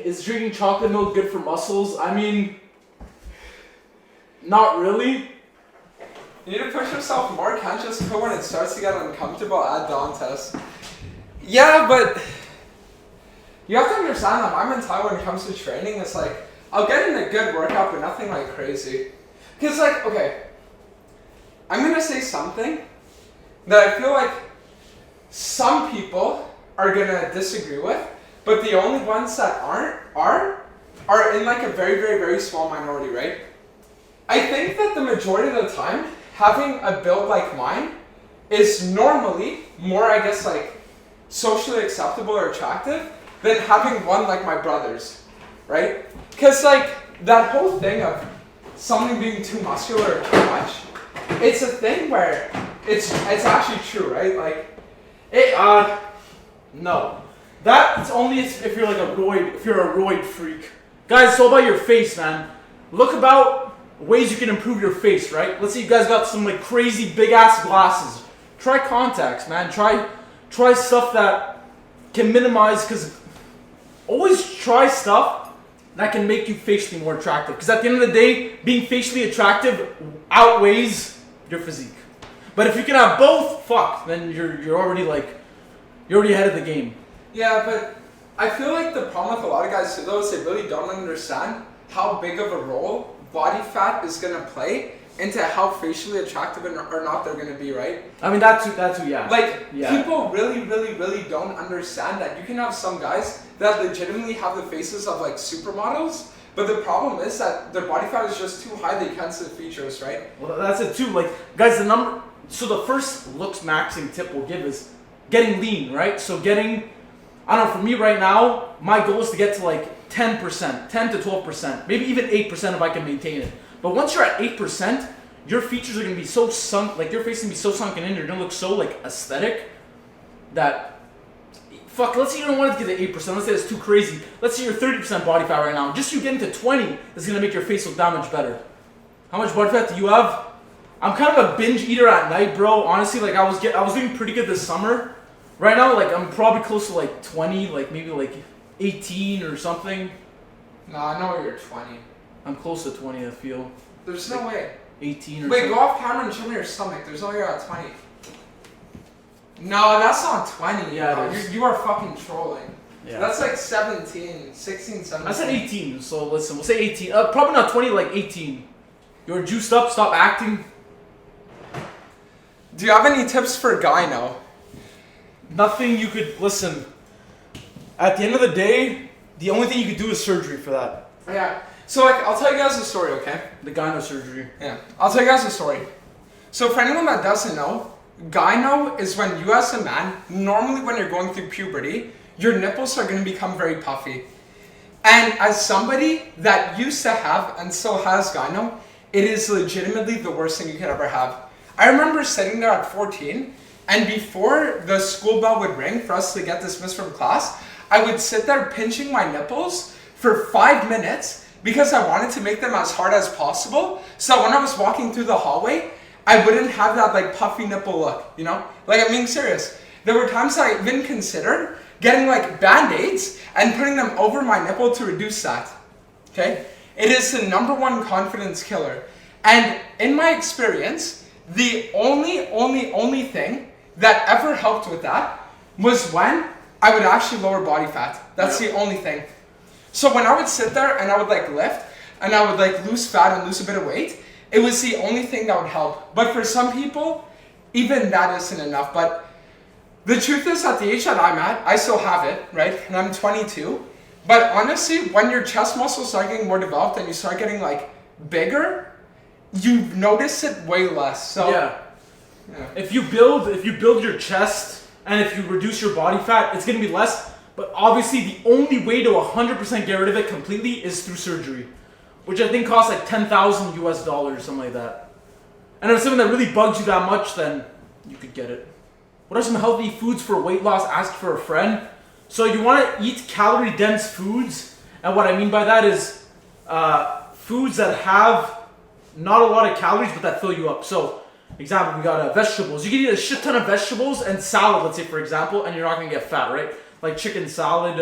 Is drinking chocolate milk good for muscles? I mean, not really. You need to push yourself more. Can't just put when it starts to get uncomfortable. Add dawn test. Yeah, but. You have to understand that my mentality when it comes to training is like, I'll get in a good workout, but nothing like crazy. Because like, okay, I'm going to say something that I feel like some people are going to disagree with, but the only ones that are in like a very, very, very small minority, right? I think that the majority of the time, having a build like mine is normally more, I guess, like socially acceptable or attractive than having one like my brother's, right? Because like that whole thing of something being too muscular or too much, it's a thing where it's actually true, right? Like no. That's only if you're like if you're a roid freak. Guys, it's all about your face, man. Look about ways you can improve your face, right? Let's say you guys got some like crazy big ass glasses. Try contacts, man. Try stuff that can minimize, because always try stuff that can make you facially more attractive. Because at the end of the day, being facially attractive outweighs your physique. But if you can have both, fuck, then you're already ahead of the game. Yeah, but I feel like the problem with a lot of guys too, though, is they really don't understand how big of a role body fat is gonna play into how facially attractive or not they're gonna be, right? I mean, that's who, yeah. Like, yeah. people really don't understand that you can have some guys that legitimately have the faces of like supermodels, but the problem is that their body fat is just too high, they can't see the features, right? Well, that's it too. Like, guys, so the first looks maxing tip we'll give is getting lean, right? So I don't know, for me right now, my goal is to get to like 10%, 10 to 12%, maybe even 8% if I can maintain it. But once you're at 8%, your features are going to be so sunk, like your face is going to be so sunken in, you're going to look so like aesthetic that, fuck, let's say you don't want to get to 8%, let's say it's too crazy. Let's say you're 30% body fat right now. Just you getting to 20 is going to make your face look that much better. How much body fat do you have? I'm kind of a binge eater at night, bro. Honestly, like I was doing pretty good this summer. Right now, like I'm probably close to like 20, like maybe like 18 or something. No, I know you're 20. I'm close to 20, I feel. There's no way. 18 or Wait, something. go off camera and show me your stomach. There's no way you're at 20. No, that's not 20. Yeah, no. it is. You are fucking trolling. Yeah. That's like 17, 16, 17. I said 18, so listen, we'll say 18. Probably not 20, like 18. You're juiced up, stop acting. Do you have any tips for gyno? Nothing you could, listen. At the end of the day, the only thing you could do is surgery for that. Yeah. So like, I'll tell you guys a story, okay? The gyno surgery. Yeah. I'll tell you guys a story. So for anyone that doesn't know, gyno is when you as a man, normally when you're going through puberty, your nipples are going to become very puffy. And as somebody that used to have and still has gyno, it is legitimately the worst thing you could ever have. I remember sitting there at 14, and before the school bell would ring for us to get dismissed from class, I would sit there pinching my nipples for 5 minutes because I wanted to make them as hard as possible, so when I was walking through the hallway, I wouldn't have that like puffy nipple look, you know? Like, I'm being serious. There were times I even considered getting like Band-Aids and putting them over my nipple to reduce that, okay? It is the #1 confidence killer. And in my experience, the only thing that ever helped with that was when I would actually lower body fat. That's the only thing. So when I would sit there and I would like lift and I would like lose fat and lose a bit of weight, it was the only thing that would help. But for some people, even that isn't enough. But the truth is, at the age that I'm at, I still have it, right? And I'm 22. But honestly, when your chest muscles start getting more developed and you start getting like bigger, you notice it way less. So yeah. If you build your chest and if you reduce your body fat, it's gonna be less. But obviously, the only way to 100% get rid of it completely is through surgery, which I think costs like $10,000 US, something like that. And if it's something that really bugs you that much, then you could get it. What are some healthy foods for weight loss? Ask for a friend. So you want to eat calorie-dense foods, and what I mean by that is foods that have not a lot of calories, but that fill you up. So, example, we got vegetables. You can eat a shit ton of vegetables and salad, let's say, for example, and you're not going to get fat, right? Like chicken salad.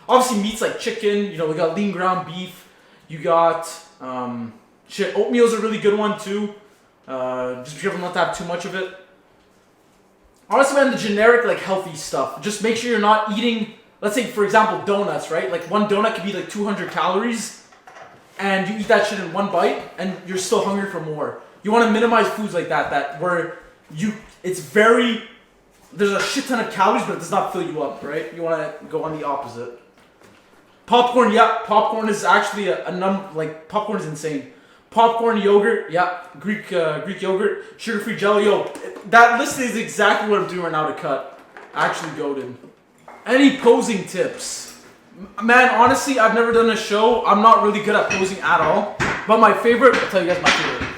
Obviously, meats like chicken. You know, we got lean ground beef. You got, oatmeal's a really good one, too. Just be careful not to have too much of it. Honestly, man, the generic, like, healthy stuff. Just make sure you're not eating, let's say, for example, donuts, right? Like, one donut could be, like, 200 calories, and you eat that shit in one bite, and you're still hungry for more. You want to minimize foods like that where there's a shit ton of calories, but it does not fill you up, right? You want to go on the opposite. Popcorn, yeah, popcorn is actually popcorn is insane. Popcorn, yogurt, yeah, Greek yogurt, sugar-free jelly, yo, that list is exactly what I'm doing right now to cut. Actually goated. Any posing tips? Man, honestly, I've never done a show. I'm not really good at posing at all. But my favorite, I'll tell you guys my favorite.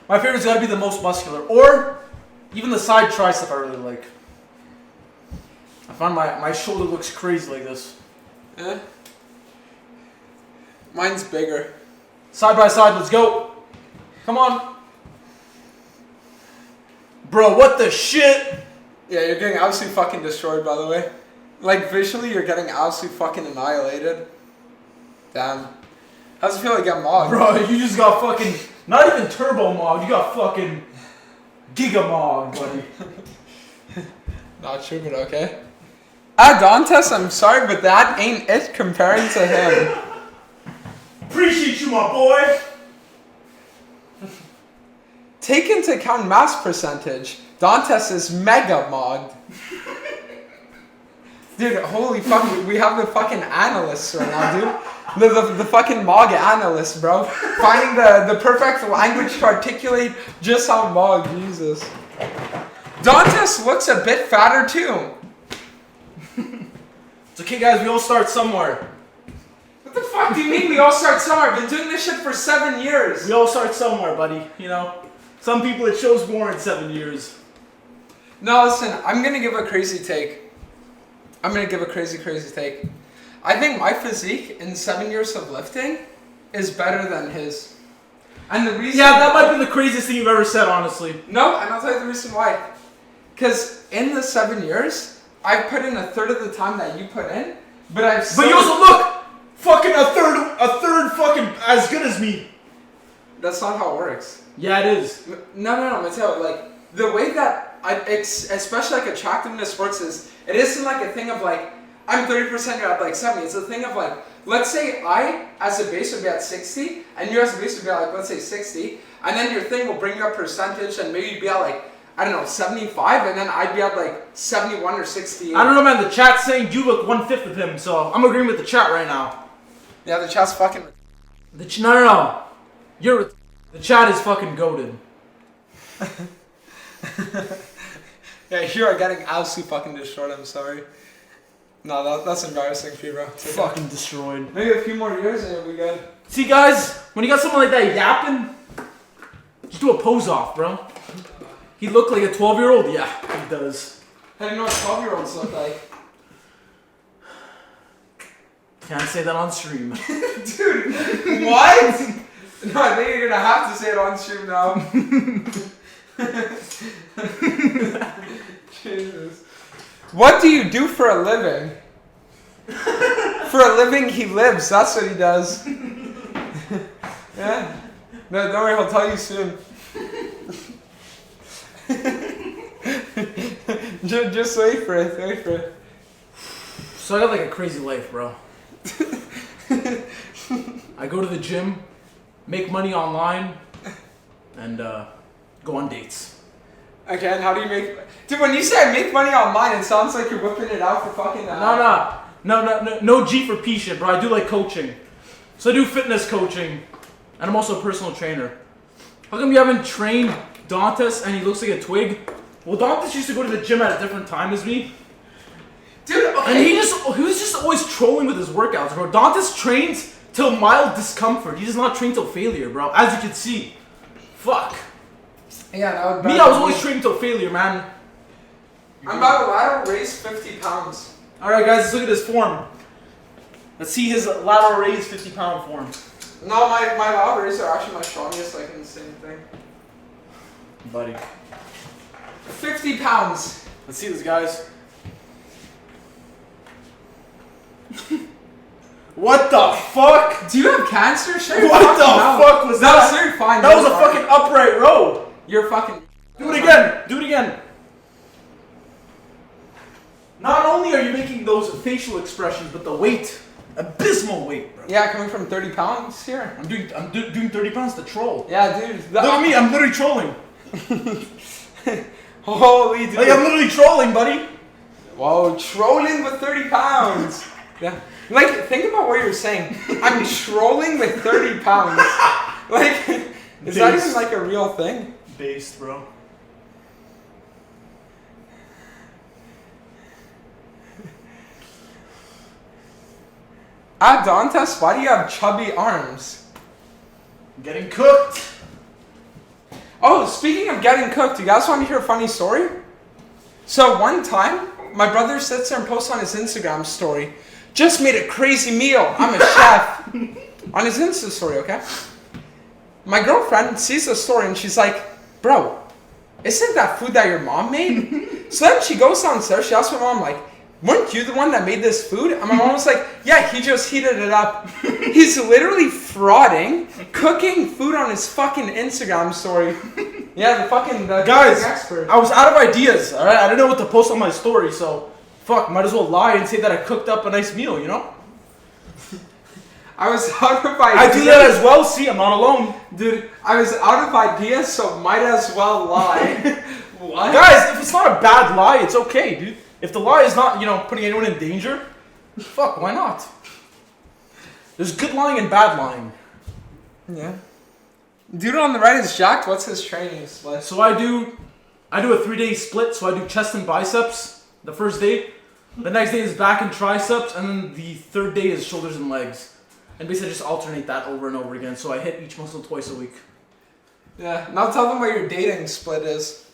My favorite's gotta be the most muscular. Or even the side tricep I really like. I find my shoulder looks crazy like this. Eh? Mine's bigger. Side by side, let's go. Come on. Bro, what the shit? Yeah, you're getting absolutely fucking destroyed, by the way. Like, visually, you're getting absolutely fucking annihilated. Damn. How's it feel to get mogged? Bro, you just got fucking, not even turbo mogged, you got fucking giga mogged, buddy. Not true, but okay. Dantes, I'm sorry, but that ain't it comparing to him. Appreciate you, my boy. Take into account mass percentage. Dantes is mega mogged. Dude, holy fuck, we have the fucking analysts right now, dude. The fucking mog analysts, bro. Finding the perfect language to articulate just how mog, Jesus. Dantes looks a bit fatter too. It's okay, guys, we all start somewhere. What the fuck do you mean we all start somewhere? I've been doing this shit for 7 years. We all start somewhere, buddy, you know? Some people it shows more in 7 years. No, listen, I'm gonna give a crazy take. I'm gonna give a crazy take. I think my physique in 7 years of lifting is better than his. And the reason... Yeah, that might be the craziest thing you've ever said, honestly. No, and I'll tell you the reason why. Because in the 7 years, I've put in a third of the time that you put in, but I've still... But you also look fucking a third fucking as good as me. That's not how it works. Yeah, it is. No, Mateo, like, the way that, especially like attractiveness works is, it isn't like a thing of like, I'm 30%, you're at like 70. It's a thing of like, let's say I, as a base, would be at 60, and you as a base would be at like, let's say 60, and then your thing will bring you up percentage, and maybe you'd be at like, I don't know, 75, and then I'd be at like 71 or 68. I don't know, man. The chat's saying you look 1/5 of him, so I'm agreeing with the chat right now. Yeah, the chat's fucking... No. The chat is fucking goated. Yeah, you are getting absolutely fucking destroyed, I'm sorry. No, that's embarrassing for you, bro. It's okay. Fucking destroyed. Maybe a few more years and you'll be good. See, guys, when you got someone like that yapping, just do a pose off, bro. He look like a 12-year-old? Yeah, he does. How do you know what 12-year-olds look like? Can't say that on stream. Dude, what? No, I think you're gonna have to say it on stream now. Jesus. What do you do for a living? For a living, he lives. That's what he does. Yeah? No, don't worry, he'll tell you soon. Just wait for it. So I got like a crazy life, bro. I go to the gym, make money online, and go on dates. Okay, and how do you make... Dude, when you say I make money online, it sounds like you're whipping it out for fucking... No G for P shit, bro. I do like coaching. So I do fitness coaching, and I'm also a personal trainer. How come you haven't trained Dantes and he looks like a twig? Well, Dantes used to go to the gym at a different time as me. Dude, okay. And he was just always trolling with his workouts, bro. Dantes trains till mild discomfort. He does not train till failure, bro. As you can see. Fuck. Yeah, that would... Me, I was always training till failure, man. I'm about to lateral raise 50 pounds. Alright, guys, let's look at his form. Let's see his lateral raise 50-pound form. No, my lateral raises are actually my strongest, like in the same thing. Buddy. 50 pounds. Let's see this, guys. What the fuck? Do you have cancer? Sure. What the fuck was that? No, you're fine. That was a fucking upright row. You're fucking... Do it again. Do it again. Not only are you making those facial expressions, but the weight. Abysmal weight, bro. Yeah, coming from 30 pounds here. I'm doing 30 pounds to troll. Yeah, dude. Look at me, I'm literally trolling. Holy dude. Like, I'm literally trolling, buddy. Whoa, trolling with 30 pounds. Yeah. Like, think about what you're saying. I'm trolling with 30 pounds. Like, is that even like a real thing? Based, bro. Dantes, why do you have chubby arms? Getting cooked. Oh, speaking of getting cooked, you guys want to hear a funny story? So one time, my brother sits there and posts on his Instagram story, just made a crazy meal, I'm a chef. On his Insta story, okay? My girlfriend sees the story and she's like, bro, isn't that food that your mom made? So then she goes downstairs, she asks my mom, like, weren't you the one that made this food? And my mom was like, yeah, he just heated it up. He's literally frauding, cooking food on his fucking Instagram story. Yeah, the Guys, expert. I was out of ideas, alright? I didn't know what to post on my story, so fuck, might as well lie and say that I cooked up a nice meal, you know? I was out of ideas. I do that as well, see, I'm not alone. Dude, I was out of ideas, so might as well lie. What? Guys, if it's not a bad lie, it's okay, dude. If the lie is not, putting anyone in danger, fuck, why not? There's good lying and bad lying. Yeah. Dude on the right is jacked. What's his training split? So I do a 3-day split, so I do chest and biceps the first day. The next day is back and triceps, and then the third day is shoulders and legs. And basically I just alternate that over and over again, so I hit each muscle twice a week. Yeah. Now tell them what your dating split is.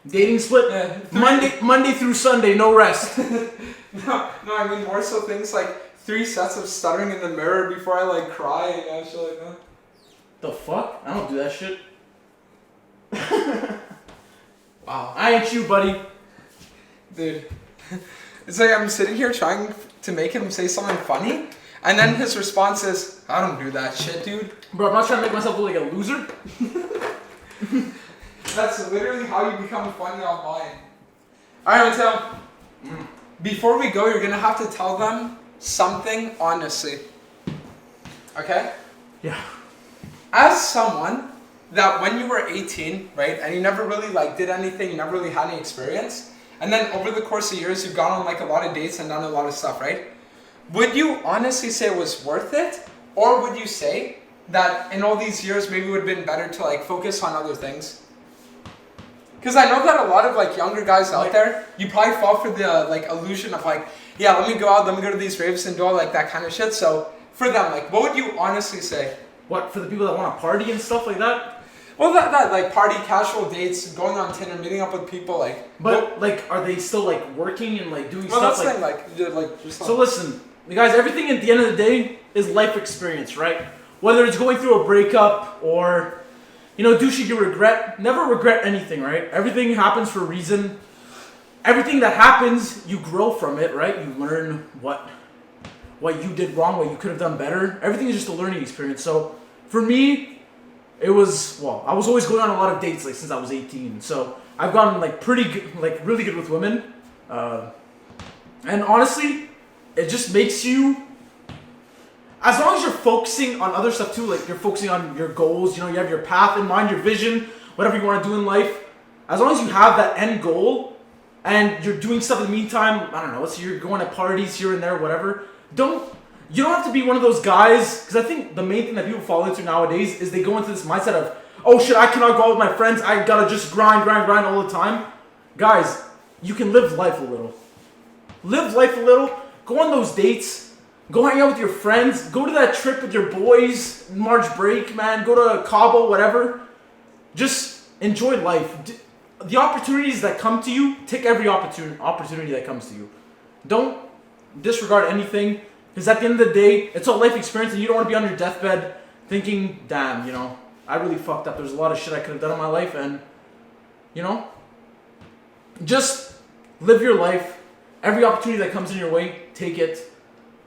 Dating split? Yeah. Monday through Sunday, no rest. No, I mean more so things like 3 sets of stuttering in the mirror before I like cry and shit like that. The fuck? I don't do that shit. Wow. I ain't you, buddy. Dude. It's like I'm sitting here trying to make him say something funny, and then his response is, I don't do that shit, dude. Bro, I'm not trying to make myself look like a loser. That's literally how you become funny online. Alright, Mateo. Before we go, you're gonna have to tell them something honestly. Okay? Yeah. As someone that when you were 18, right, and you never really like did anything, you never really had any experience, and then over the course of years you've gone on like a lot of dates and done a lot of stuff, right? Would you honestly say it was worth it? Or would you say that in all these years maybe it would have been better to like focus on other things? Because I know that a lot of like younger guys out there, you probably fall for the like illusion of like, yeah, let me go out, let me go to these raves and do all like that kind of shit. So for them, like, what would you honestly say? What, for the people that want to party and stuff like that? Well, that like party, casual dates, going on Tinder, meeting up with people, like. But like, are they still like working and like doing Well, stuff that's like? the thing, like just. So listen, you guys, everything at the end of the day is life experience, right? Whether it's going through a breakup or, do shit you regret. Never regret anything, right? Everything happens for a reason. Everything that happens, you grow from it, right? You learn what you did wrong, what you could have done better. Everything is just a learning experience. So for me, it was, I was always going on a lot of dates like since I was 18. So I've gotten like pretty good, like really good with women. And honestly, it just makes you, as long as you're focusing on other stuff too, like you're focusing on your goals, you have your path in mind, your vision, whatever you want to do in life. As long as you have that end goal and you're doing stuff in the meantime, I don't know, let's say you're going to parties here and there, whatever. You don't have to be one of those guys, because I think the main thing that people fall into nowadays is they go into this mindset of, oh shit, I cannot go out with my friends, I gotta just grind all the time. Guys, you can live life a little. Live life a little, go on those dates, go hang out with your friends, go to that trip with your boys, March break, man, go to Cabo, whatever. Just enjoy life. The opportunities that come to you, take every opportunity that comes to you. Don't disregard anything. Because at the end of the day, it's all life experience and you don't want to be on your deathbed thinking, damn, I really fucked up. There's a lot of shit I could have done in my life and, just live your life. Every opportunity that comes in your way, take it.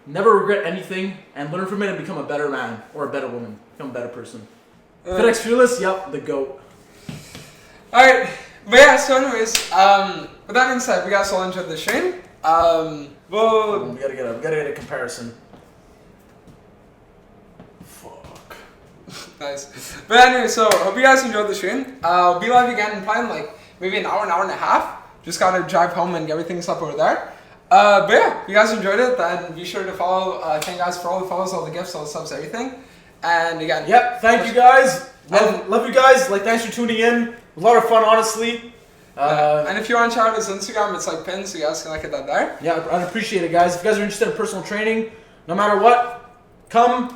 Never regret anything and learn from it and become a better man or a better woman. Become a better person. FedEx Fearless, yep, the GOAT. Alright, but yeah, so anyways, with that being said, we guys all enjoyed the stream. Well, we gotta get a comparison. Fuck. Nice. But anyway, so hope you guys enjoyed the stream. Be live again in probably like maybe an hour and a half. Just gotta drive home and get everything set up over there. But yeah, if you guys enjoyed it, then be sure to follow. Thank you guys for all the follows, all the gifts, all the subs, everything. And again, yep, thank you guys. Love you guys. Like, thanks for tuning in. A lot of fun, honestly. And if you want to check out his Instagram, it's like pinned, so you guys can like it that there. Yeah, I'd appreciate it, guys. If you guys are interested in personal training, no matter what, come